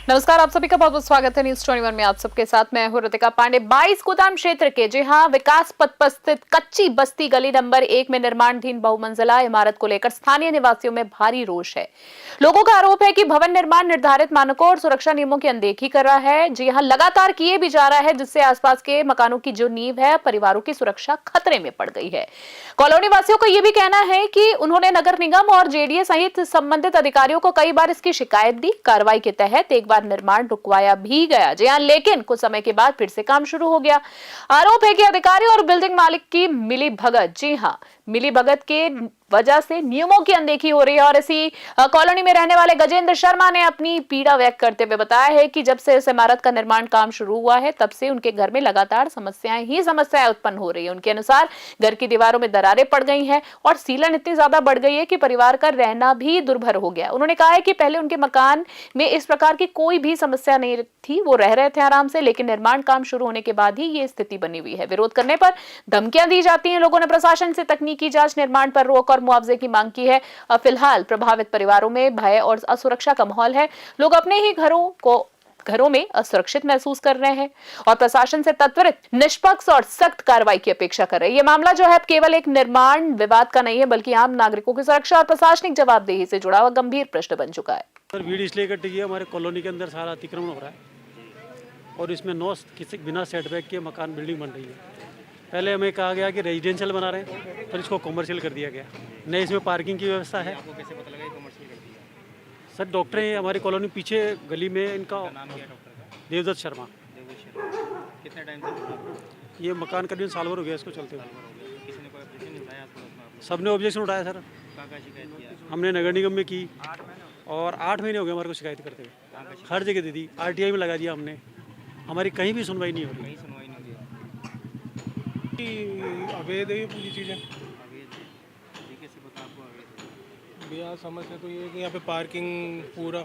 नमस्कार, आप सभी का बहुत बहुत स्वागत है न्यूज 21 में। आप सबके साथ मैं हूं ऋतिका पांडे। 22 गोदाम क्षेत्र के जी हां विकास पथ पर स्थित कच्ची बस्ती गली नंबर 1 में निर्माणाधीन बहुमंजिला इमारत को लेकर स्थानीय निवासियों में भारी रोष है। लोगों का आरोप है कि भवन निर्माण निर्धारित मानकों और सुरक्षा नियमों की अनदेखी कर रहा है। जी हां, लगातार किए भी जा रहा है, जिससे आसपास के मकानों की जो नींव है, परिवारों की सुरक्षा खतरे में पड़ गई है। कॉलोनी वासियों का यह भी कहना है कि उन्होंने नगर निगम और जेडीए सहित संबंधित अधिकारियों को कई बार इसकी शिकायत दी। कार्रवाई के तहत एक बार निर्माण रुकवाया भी गया, जी हां, लेकिन कुछ समय के बाद फिर से काम शुरू हो गया। आरोप है कि अधिकारी और बिल्डिंग मालिक की मिली भगत, जी हां, मिली भगत के वजह से नियमों की अनदेखी हो रही है। और इसी कॉलोनी में रहने वाले गजेंद्र शर्मा ने अपनी पीड़ा व्यक्त करते हुए बताया है कि जब से इस इमारत का निर्माण काम शुरू हुआ है, तब से उनके घर में लगातार समस्याएं उत्पन्न हो रही है। उनके अनुसार घर की दीवारों में दरारें पड़ गई हैं और सीलन इतनी ज्यादा बढ़ गई है कि परिवार का रहना भी दुर्भर हो गया। उन्होंने कहा है कि पहले उनके मकान में इस प्रकार की कोई भी समस्या नहीं थी, वो रह रहे थे आराम से, लेकिन निर्माण काम शुरू होने के बाद ही ये स्थिति बनी हुई है। विरोध करने पर धमकियां दी जाती हैं। लोगों ने प्रशासन से तकनीकी जांच, निर्माण पर रोक और मुआवजे की मांग की है। फिलहाल प्रभावित परिवारों में भय और असुरक्षा का माहौल है। लोग अपने ही घरों में असुरक्षित महसूस कर रहे हैं और प्रशासन से त्वरित, निष्पक्ष और सख्त कार्रवाई की अपेक्षा कर रहे हैं। यह मामला जो है केवल एक निर्माण विवाद का नहीं है, बल्कि आम नागरिकों की सुरक्षा और प्रशासनिक जवाबदेही से जुड़ा हुआ गंभीर प्रश्न बन चुका है। सर, भीड़ इसलिए इकट्ठी है, हमारे कॉलोनी के अंदर सारा अतिक्रमण हो रहा है और इसमें किसी बिना सेटबैक के मकान बिल्डिंग बन रही है। पहले हमें कहा गया कि रेजिडेंशियल बना रहे हैं, पर इसको कॉमर्शियल कर दिया गया। न इसमें पार्किंग की व्यवस्था है। आपको कैसे पता लगा ये कमर्शियल कर दिया? सर, डॉक्टर हैं हमारी कॉलोनी पीछे गली में, इनका नाम क्या है डॉक्टर का? देवदत्त शर्मा। देवदत्त शर्मा। कितने टाइम से बना रहे हो? ये मकान करीबन साल भर हो गया इसको चलते हुए। किसी ने कोई ऑब्जेक्शन नहीं उठाया आस-पड़ोस में आपने? सबने ऑब्जेक्शन उठाया सर। कहाँ शिकायत किया? हमने नगर निगम में की और 8 महीने हो गए हमारे को शिकायत करते हुए। कहाँ का शिकायत? हर जगह दे दी, RTI में लगा दिया हमने, हमारी कहीं भी सुनवाई नहीं हो रही। कहीं सुनवाई नहीं हुई। अवैध है ये पूरी चीज़ें। अवैध है। ये कैसे पता आपको अवैध है? भैया समस्या तो ये है कि यहाँ पे पार्किंग पूरा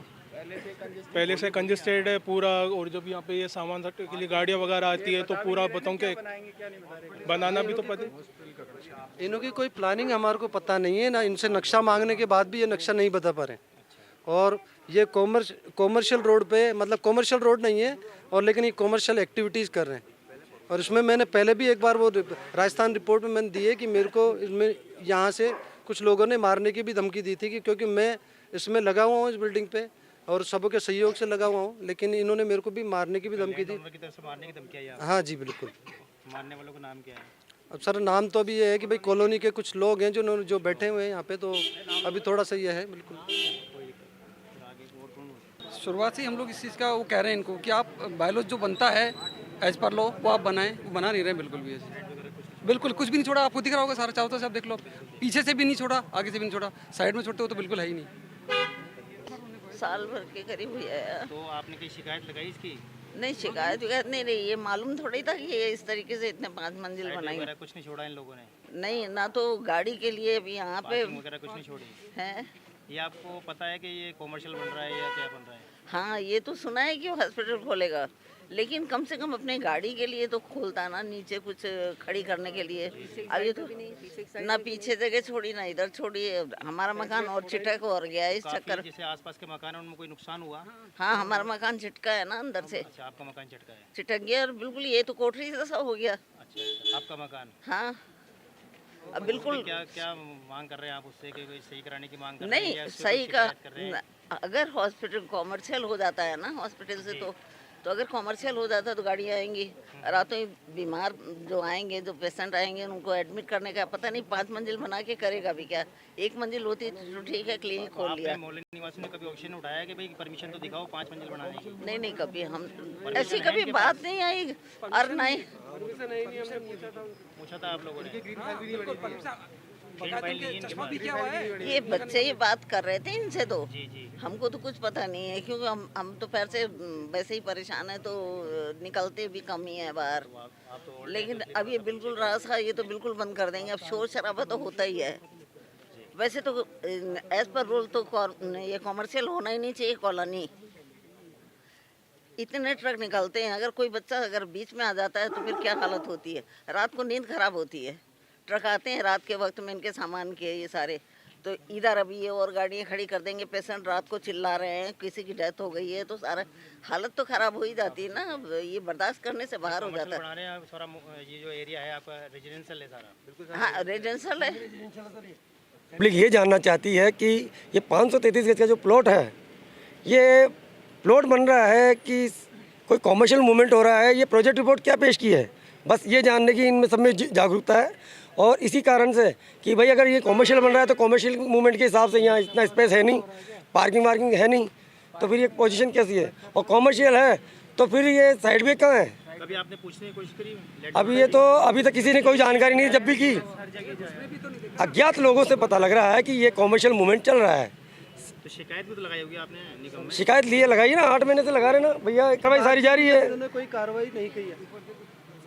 पहले से कंजेस्टेड है पूरा, और जब यहाँ पे ये सामान रखने के लिए गाड़ियाँ वगैरह आती है तो पूरा बताऊँ कि बनाना भी तो पता। इनों की कोई प्लानिंग हमारे को पता नहीं है ना, इनसे नक्शा मांगने के बाद भी ये नक्शा नहीं बता पा रहे। और ये कॉमर्शियल रोड पे, मतलब कॉमर्शियल रोड नहीं है, और लेकिन ये कॉमर्शियल एक्टिविटीज़ कर रहे हैं। और इसमें मैंने पहले भी एक बार वो राजस्थान रिपोर्ट में मैंने दी है कि मेरे को इसमें यहाँ से कुछ लोगों ने मारने की भी धमकी दी थी, कि क्योंकि मैं इसमें लगा हुआ हूँ इस बिल्डिंग पे और सबों के सहयोग से लगा हुआ हूँ, लेकिन इन्होंने मेरे को भी मारने की भी धमकी दी। की तरफ से मारने की धमकी आई आपको? हाँ जी बिल्कुल। मारने वालों का नाम क्या है? अब सर नाम तो अभी ये है कि भाई कॉलोनी के कुछ लोग हैं जो बैठे हुए हैं यहाँ पे, तो अभी थोड़ा सा ये है बिल्कुल। शुरुआत से ही हम लोग इस चीज़ का वो कह रहे हैं इनको कि आप बायलॉज जो बनता है एज पर लॉ वो आप बनाएं, वो बना नहीं रहे बिल्कुल भी ऐसे। बिल्कुल कुछ भी नहीं छोड़ा, आपको दिख रहा होगा सारा, चारों तरफ से आप देख लो, पीछे से भी नहीं छोड़ा, आगे से भी नहीं छोड़ा, साइड में छोड़ते हो तो बिल्कुल है ही नहीं। साल भर के करीब हुई है। तो आपने कोई शिकायत लगाई इसकी? नहीं, शिकायत नहीं रही। ये मालूम थोड़ी था कि ये इस तरीके से इतने 5 मंजिल लाइट बनाएंगे। वगैरह कुछ नहीं छोड़ा इन लोगों ने? नहीं, ना तो गाड़ी के लिए भी यहाँ पे पार्किंग वगैरह कुछ नहीं छोड़ी? है। ये आपको पता है कि ये कॉमर्शियल बन रहा है या क्या बन रहा है? हाँ, ये तो सुना है कि वो हॉस्पिटल खोलेगा, लेकिन कम से कम अपने गाड़ी के लिए तो खोलता ना, नीचे कुछ खड़ी करने के लिए। अब ये तो ना पीछे जगह छोड़ी, ना इधर छोड़ी। हमारा मकान और चिटक और गया है इस चक्कर। जैसे आसपास के मकान है उनमें कोई नुकसान हुआ? हाँ, हमारा मकान चिटका है ना अंदर से। अच्छा, आपका मकान चटका है? चिटक गया और बिल्कुल ये तो कोठरी जैसा हो गया। अच्छा, आपका मकान? हाँ, अब बिल्कुल। क्या क्या मांग कर रहे हैं आप उससे, कि सही कराने की मांग कर रहे हैं नहीं, या उससे सही कुछ का शिकायत कर रहे हैं? अगर हॉस्पिटल कॉमर्शियल हो जाता है ना हॉस्पिटल से, तो अगर कॉमर्शियल हो जाता है तो गाड़ियाँ आएंगी। रातों ही बीमार जो आएंगे, जो पेशेंट आएंगे, उनको एडमिट करने का पता नहीं 5 मंजिल बना के करेगा भी क्या। 1 मंजिल होती तो ठीक है, क्लिनिक खोल लिया। आपने मोहल्ले निवासी ने कभी ऑप्शन उठाया कि भाई परमिशन तो दिखाओ 5 मंजिल बनाने की? नहीं, कभी हम ऐसी कभी बात नहीं आई। और नहीं पूछा था आप लोगों ने? ये बच्चे ये बात कर रहे थे इनसे, तो जी जी। हमको तो कुछ पता नहीं है, क्योंकि हम तो पैर से वैसे ही परेशान है, तो निकलते भी कम ही है बाहर। लेकिन अब ये बिल्कुल रास है, ये तो बिल्कुल बंद कर देंगे। अब शोर शराबा तो होता ही है। वैसे तो एज पर रूल तो ये कॉमर्शियल होना ही नहीं चाहिए कॉलोनी। इतने ट्रक निकलते हैं, अगर कोई बच्चा अगर बीच में आ जाता है तो फिर क्या हालत होती है। रात को नींद खराब होती है। ट्रक आते हैं रात के वक्त में, इनके सामान के ये सारे, तो इधर अभी ये और गाड़ियाँ खड़ी कर देंगे, पेशेंट रात को चिल्ला रहे हैं, किसी की डेथ हो गई है तो सारा हालत तो ख़राब हो ही जाती है ना। अब ये बर्दाश्त करने से बाहर हो जाता है। बना रहे हैं सारा ये जो एरिया है आपका रेजिडेंशियल है सारा, बिल्कुल हाँ रेजिडेंशियल है। पब्लिक ये जानना चाहती है कि ये 533 गज का जो प्लॉट है, ये प्लॉट बन रहा है कि कोई कॉमर्शियल मूवमेंट हो रहा है, ये प्रोजेक्ट रिपोर्ट क्या पेश की है, बस ये जानने की इनमें सब में जागरूकता है। और इसी कारण से कि भाई अगर ये कॉमर्शियल बन रहा है तो कॉमर्शियल मूवमेंट के हिसाब से यहाँ इतना स्पेस है नहीं, पार्किंग वार्किंग है नहीं, तो फिर ये पोजीशन कैसी है। और कॉमर्शियल है तो फिर ये साइड वे कहाँ है। कभी आपने पूछने की कोशिश करी? अभी तक किसी ने कोई जानकारी नहीं, जब भी की अज्ञात लोगों से पता लग रहा है कि ये कॉमर्शियल मूवमेंट चल रहा है। तो शिकायत भी तो लगाई होगी आपने निगम में? शिकायत लिए लगाई ना, 8 महीने से लगा रहे ना भैया, कार्रवाई सारी जारी है। उन्होंने कोई कार्रवाई नहीं की है,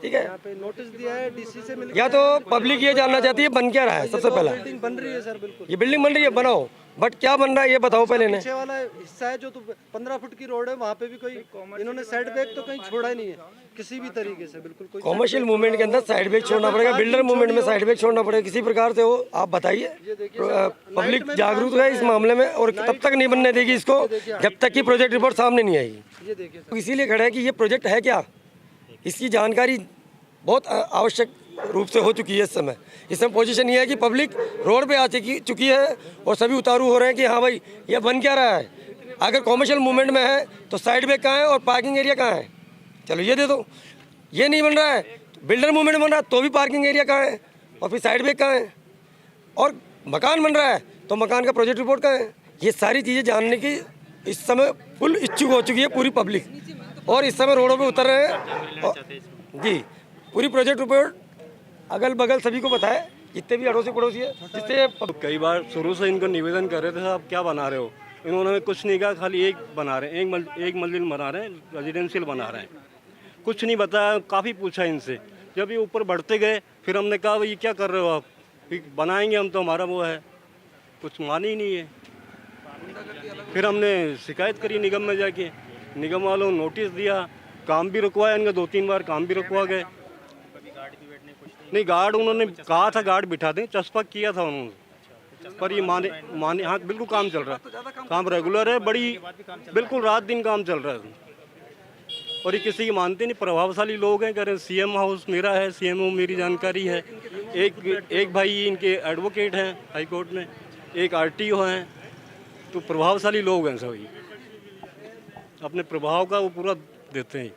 ठीक है, यहाँ पे नोटिस दिया है डीसी से मिल। या तो पब्लिक ये जानना चाहती है बन क्या रहा है। सबसे पहला बिल्डिंग बन रही है सर, बिल्कुल ये बिल्डिंग बन रही है, बनाओ, बट क्या बन रहा है ये बताओ पहले ने। पीछे वाला हिस्सा है जो तो 15 फुट की रोड है, वहाँ पे भी कोई इन्होंने साइड बैक तो कहीं छोड़ा ही नहीं है किसी भी तरीके से, बिल्कुल कोई। कॉमर्शियल मूवमेंट के अंदर साइड बैक छोड़ना पड़ेगा, बिल्डर मूवमेंट में साइड बैक छोड़ना पड़ेगा, किसी प्रकार से हो। आप बताइए, पब्लिक जागरूक है इस मामले में और तब तक नहीं बनने देगी इसको जब तक कि प्रोजेक्ट रिपोर्ट सामने नहीं आएगी। ये देखिए तो इसीलिए खड़ा है कि ये प्रोजेक्ट है क्या, इसकी जानकारी बहुत आवश्यक रूप से हो चुकी है। इस समय पोजीशन ये है कि पब्लिक रोड पे आ चुकी है और सभी उतारू हो रहे हैं कि हाँ भाई ये बन क्या रहा है। अगर कॉमर्शियल मूवमेंट में है तो साइड वे कहाँ है और पार्किंग एरिया कहाँ है, चलो ये दे दो। ये नहीं बन रहा है, बिल्डर मूवमेंट बन रहा है तो भी पार्किंग एरिया कहाँ है और फिर साइड वे कहाँ है, और मकान बन रहा है तो मकान का प्रोजेक्ट रिपोर्ट कहाँ है। ये सारी चीज़ें जानने की इस समय फुल इच्छुक हो चुकी है पूरी पब्लिक, और इस समय रोडों पर उतर रहे हैं। जी, पूरी प्रोजेक्ट रिपोर्ट अगल बगल सभी को बताए, जितने भी अड़ोसी पड़ोसी है, जिससे कई बार शुरू से इनको निवेदन कर रहे थे साहब क्या बना रहे हो, इन्होंने कुछ नहीं कहा, खाली एक बना रहे हैं, एक मंजिल बना रहे हैं, रेजिडेंशियल बना रहे हैं, कुछ नहीं बताया। काफ़ी पूछा इनसे, जब ये ऊपर बढ़ते गए फिर हमने कहा भाई क्या कर रहे हो आप, बनाएंगे हम तो हमारा वो है, कुछ मानी ही नहीं है। फिर हमने शिकायत करी निगम में जाके, निगम वालों ने नोटिस दिया, काम भी रुकवाया इनका, 2-3 बार काम भी रुकवा गए। नहीं गार्ड उन्होंने कहा था गार्ड बिठा दें, चस्पा किया था उन्होंने, पर ये माने हाँ बिल्कुल काम चल रहा है, काम रेगुलर है, बड़ी बिल्कुल रात दिन काम चल रहा है। और ये किसी की मानते नहीं, प्रभावशाली लोग हैं, कह रहे हैं सीएम हाउस मेरा है, सीएमओ मेरी जानकारी है, एक भाई इनके एडवोकेट हैं हाई कोर्ट में, एक आरटीओ हैं, तो प्रभावशाली लोग हैं सभी, अपने प्रभाव का वो पूरा देते हैं।